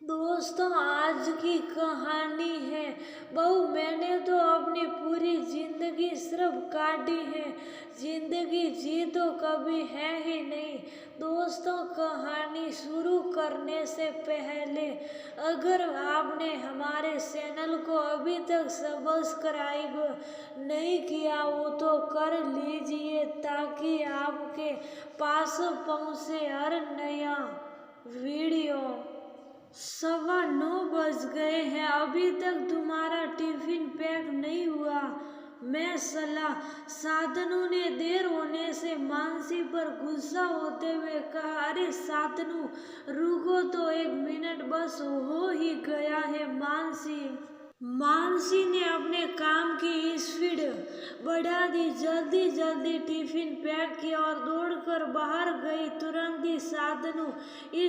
दोस्तों, आज की कहानी है। बहू, मैंने तो अपनी पूरी जिंदगी सिर्फ काटी है। जिंदगी जी तो कभी है ही नहीं। दोस्तों, कहानी शुरू करने से पहले अगर आपने हमारे चैनल को अभी तक सब्सक्राइब नहीं किया हो तो कर लीजिए, ताकि आपके पास पहुंचे हर नया वीडियो। 9:15 बज गए हैं, अभी तक तुम्हारा टिफिन पैक नहीं हुआ। मैं सलाह सातनू ने देर होने से मानसी पर गुस्सा होते हुए कहा, अरे सातनू, रुको तो 1 मिनट, बस हो ही गया है। मानसी ने अपने काम की स्पीड बढ़ा दी, जल्दी जल्दी टिफिन पैक किया और दौड़कर बाहर गई। तुरंत ही सातनू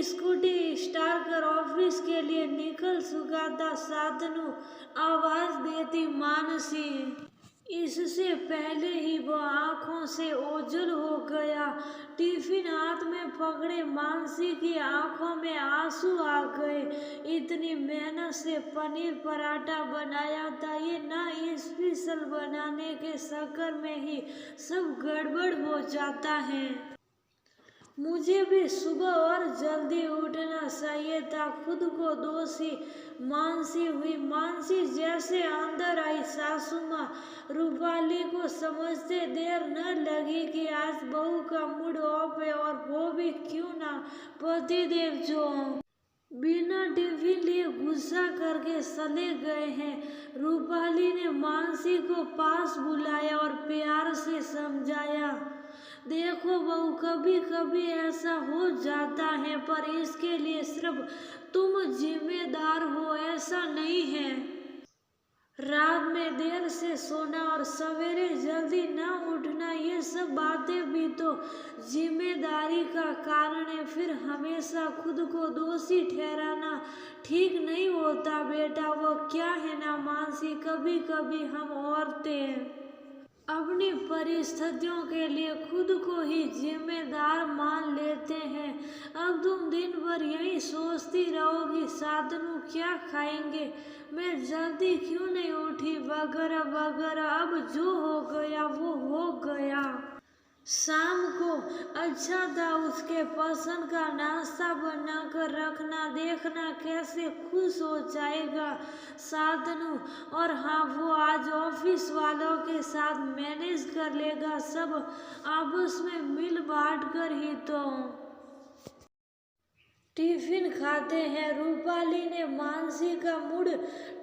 स्कूटी स्टार्ट कर ऑफिस के लिए निकल चुका था। सातनू, आवाज देती मानसी। इससे पहले ही वह आंखों से ओझल हो गया। टिफिन हाथ में पकड़े मानसी की आंखों में आंसू आ गए। इतनी मेहनत से पनीर पराठा बनाया था, ये ना स्पेशल बनाने के चक्कर में ही सब गड़बड़ हो जाता है। मुझे भी सुबह और जल्दी उठना चाहिए था। खुद को दोषी मानसी हुई। मानसी जैसे अंदर आई, सासू माँ रूपाली को समझते देर न लगी कि आज बहू का मूड ऑफ है, और वो भी क्यों ना पतिदेव जो बिना टिफिन लिए गुस्सा करके चले गए हैं। रूपाली ने मानसी को पास बुलाया और प्यार से समझाया, देखो बहू, कभी कभी ऐसा हो जाता है, पर इसके लिए सिर्फ तुम जिम्मेदार हो, ऐसा नहीं है। रात में देर से सोना और सवेरे जल्दी ना उठना, ये सब बातें भी तो जिम्मेदारी का कारण है। फिर हमेशा खुद को दोषी ठहराना ठीक नहीं होता बेटा। वो क्या है ना मानसी, कभी कभी हम औरतें अपनी परिस्थितियों के लिए खुद को ही जिम्मेदार मान लेते हैं। अब तुम दिन भर यही सोचती रहोगी, सातनू क्या खाएंगे, मैं जल्दी क्यों नहीं उठी, वगैरह वगैरह। अब जो हो गया वो हो गया। शाम को अच्छा था उसके पसंद का नाश्ता बनाकर रखना, देखना कैसे खुश हो जाएगा सातनू। और हाँ, वो आज ऑफिस वालों के साथ मैनेज कर लेगा, सब आपस में मिल बांट कर ही तो टिफिन खाते हैं। रूपाली ने मानसी का मूड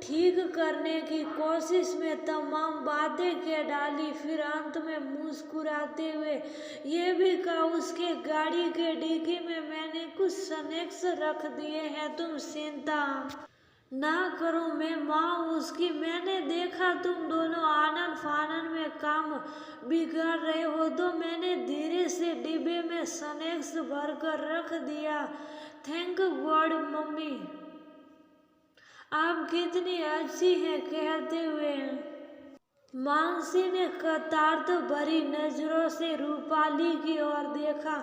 ठीक करने की कोशिश में तमाम बातें कह डाली, फिर अंत में मुस्कुराते हुए ये भी कहा, उसके गाड़ी के डिक्की में मैंने कुछ स्नैक्स रख दिए हैं, तुम चिंता ना करो, मैं माँ उसकी। मैंने देखा तुम दोनों आनन फानन में काम बिगाड़ रहे हो, तो मैंने धीरे से डिब्बे में स्नैक्स भरकर रख दिया। थैंक गॉड मम्मी, आप कितनी अच्छी हैं, कहते हुए मानसी ने कटार्थ भरी नजरों से रूपाली की ओर देखा।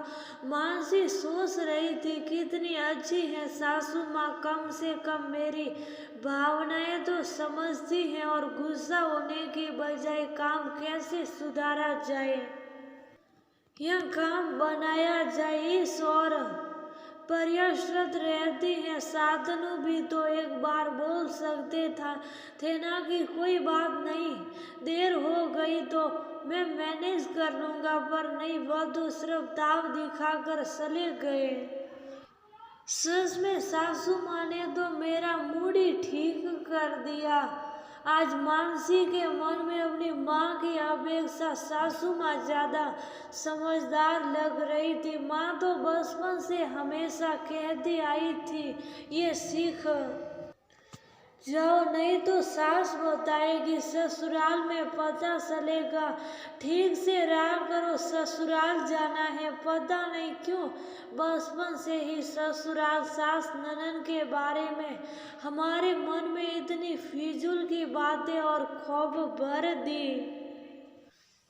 मानसी सोच रही थी, कितनी अच्छी है सासू माँ, कम से कम मेरी भावनाएं तो समझती हैं, और गुस्सा होने की बजाय काम कैसे सुधारा जाए या काम बनाया जाए, इस और प्रयासरत रहती है। सातनू भी तो एक बार बोल सकते थे ना कि कोई बात नहीं, देर हो गई तो मैं मैनेज कर लूंगा, पर नहीं, वह तो सिर्फ ताव दिखाकर चले गए। सच में सासू माँ ने तो मेरा मूड ही ठीक कर दिया। आज मानसी के मन में अपनी माँ की अपेक्षा सासू माँ ज्यादा समझदार लग रही थी। माँ तो बचपन से हमेशा कहती आई थी, ये सीख जाओ, नहीं तो सास बताएगी, ससुराल में पता चलेगा, ठीक से रहा करो, ससुराल जाना है। पता नहीं क्यों बचपन से ही ससुराल सास ननद के बारे में हमारे मन में इतनी फिजूल की बातें और खौफ भर दी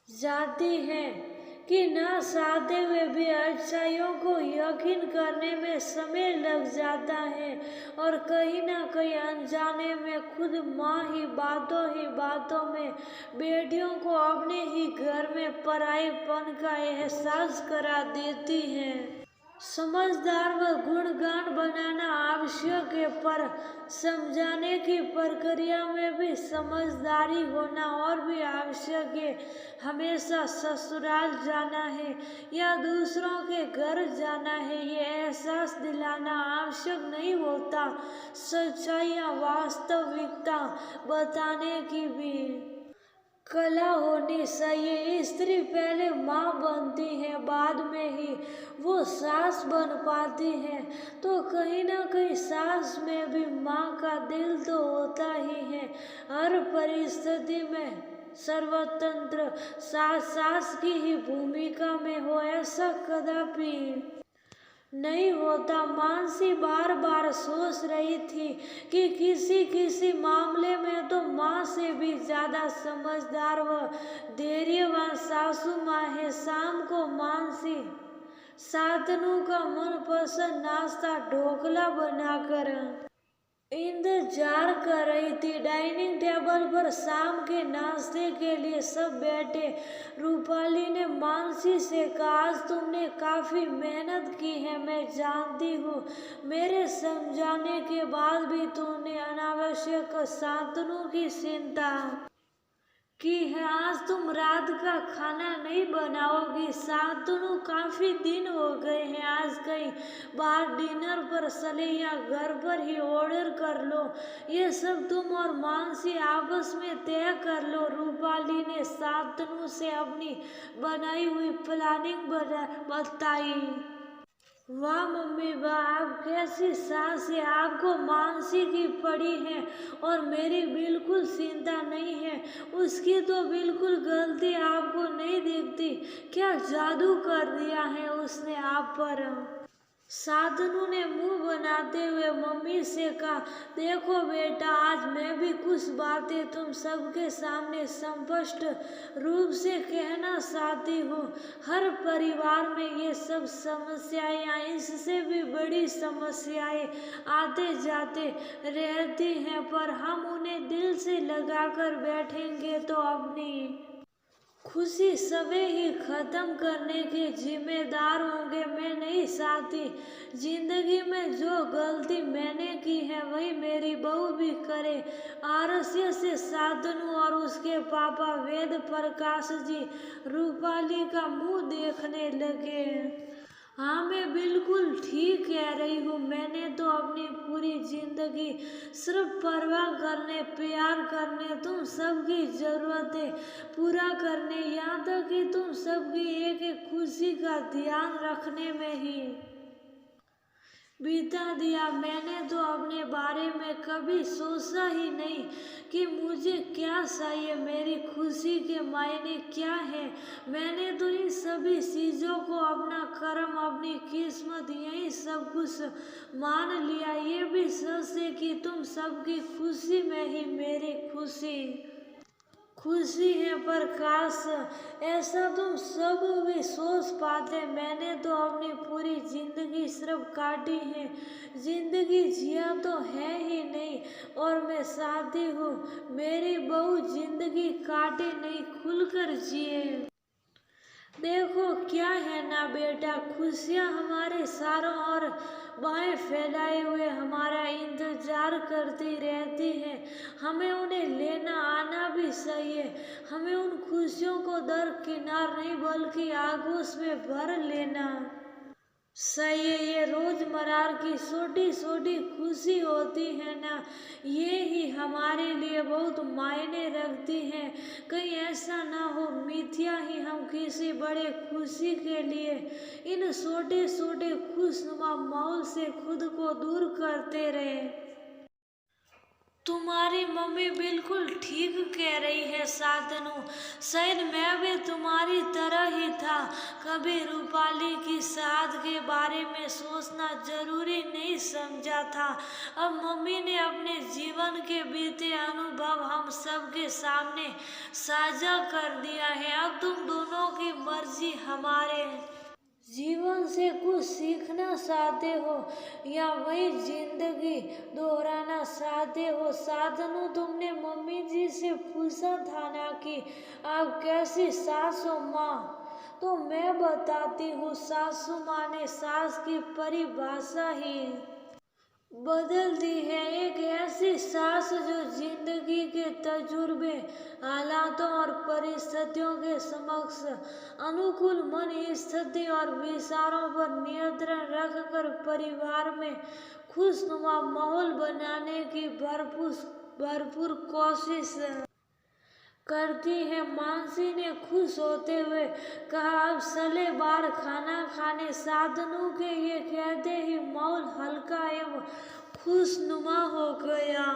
जाती हैं कि न चाहते हुए भी अच्छाइयों को यकीन करने में समय लग जाता है और कहीं ना कहीं अनजाने में खुद माँ ही बातों में बेटियों को अपने ही घर में परायेपन का एहसास करा देती है। समझदार व गुणगान बनाना आवश्यक है, पर समझाने की प्रक्रिया में भी समझदारी होना और भी आवश्यक है। हमेशा ससुराल जाना है या दूसरों के घर जाना है, ये एहसास दिलाना आवश्यक नहीं होता। सच्चाई या वास्तविकता बताने की भी कला होनी चाहिए। स्त्री पहले माँ बनती है, बाद में ही वो सास बन पाती है, तो कहीं ना कहीं सास में भी माँ का दिल तो होता ही है। हर परिस्थिति में सर्वतंत्र सास की ही भूमिका में हो, ऐसा कदापि नहीं होता। मानसी बार बार सोच रही थी कि किसी मामले में तो माँ से भी ज्यादा समझदार व धैर्यवान सासू माँ है। शाम को मानसी शांतनु का मनपसंद नाश्ता ढोकला बनाकर इंतजार कर रही थी। डाइनिंग टेबल पर शाम के नाश्ते के लिए सब बैठे। रूपाली ने मानसी से कहा, आज तुमने काफी मेहनत की है, मैं जानती हूँ। मेरे समझाने के बाद भी तुमने अनावश्यक शांतनु की चिंता की है। आज तुम रात का खाना नहीं बनाओगी। शांतनु, काफी दिन हो गए हैं, आज कहीं बाहर डिनर पर चले या घर पर ही ऑर्डर कर लो। ये सब तुम और मानसी आपस में तय कर लो। रूपाली ने शांतनु से अपनी बनाई हुई प्लानिंग बताई। वाह मम्मी वाह, आप कैसी सास है, आपको मानसी की पड़ी है और मेरी बिल्कुल चिंता नहीं है। उसकी तो बिल्कुल गलती आपको नहीं दिखती। क्या जादू कर दिया है उसने आप पर। शांतनु ने मुंह बनाते हुए मम्मी से कहा, देखो बेटा, आज मैं भी कुछ बातें तुम सबके सामने स्पष्ट रूप से कहना चाहती हूँ। हर परिवार में ये सब समस्याएं या इससे भी बड़ी समस्याएं आते जाते रहती हैं, पर हम उन्हें दिल से लगाकर बैठेंगे तो अपनी खुशी सभी ही खत्म करने के जिम्मेदार होंगे। मैं नहीं चाहती जिंदगी में जो गलती मैंने की है वही मेरी बहू भी करे। आरस्य से शांतनु और उसके पापा वेद प्रकाश जी रूपाली का मुंह देखने लगे। हाँ, मैं बिल्कुल ठीक कह रही हूँ। मैंने तो अपनी पूरी जिंदगी सिर्फ परवाह करने, प्यार करने, तुम सबकी जरूरतें पूरा करने, यहाँ तक कि तुम सबकी एक एक खुशी का ध्यान रखने में ही बिता दिया। मैंने तो अपने बारे में कभी सोचा ही नहीं कि मुझे क्या चाहिए, मेरी खुशी के मायने क्या है। मैंने तो इन सभी चीज़ों को अपना कर्म, अपनी किस्मत, यही सब कुछ मान लिया। ये भी सच है कि तुम सबकी खुशी में ही मेरी खुशी है, पर काश ऐसा तुम सब भी सोच पाते। मैंने तो अपनी पूरी जिंदगी सिर्फ काटी है, जिंदगी जिया तो है ही नहीं। और मैं चाहती हूँ मेरी बहू जिंदगी काटे नहीं, खुलकर जिए। देखो क्या है ना बेटा, खुशियाँ हमारे चारों ओर बाएं फैलाए हुए हमारा इंतजार करती रहती हैं। हमें उन्हें लेना आना भी चाहिए। हमें उन खुशियों को दरकिनार नहीं बल्कि आगोश में भर लेना सही है। ये रोजमर्रा की छोटी छोटी खुशी होती है ना, ये ही हमारे लिए बहुत मायने रखती हैं। कहीं ऐसा ना हो मिथ्या ही हम किसी बड़े खुशी के लिए इन छोटे छोटे खुशनुमा माहौल से खुद को दूर करते रहे। तुम्हारी मम्मी बिल्कुल ठीक कह रही है साधनु। शायद मैं भी तुम्हारी तरह ही था। कभी रूपाली की साथ के बारे में सोचना जरूरी नहीं समझा था। अब मम्मी ने अपने जीवन के बीते अनुभव हम सबके सामने साझा कर दिया है। अब तुम दोनों की मर्जी। हमारे जीवन से कुछ सीखना चाहते हो या वही जिंदगी दोहराना चाहते हो? साधनु, तुमने मम्मी जी से पूछा था ना कि आप कैसी सास हो माँ? तो मैं बताती हूँ, सासू माँ ने सास की परिभाषा ही बदल दी है। एक ऐसी सास जो जिंदगी के तजुर्बे, हालातों और परिस्थितियों के समक्ष अनुकूल मन स्थिति और विचारों पर नियंत्रण रखकर परिवार में खुशनुमा माहौल बनाने की भरपूर कोशिश करती है। मानसी ने खुश होते हुए कहा। अब चले बाहर खाना खाने। साधनु के ये कहते ही माहौल हल्का एवं खुशनुमा हो गया।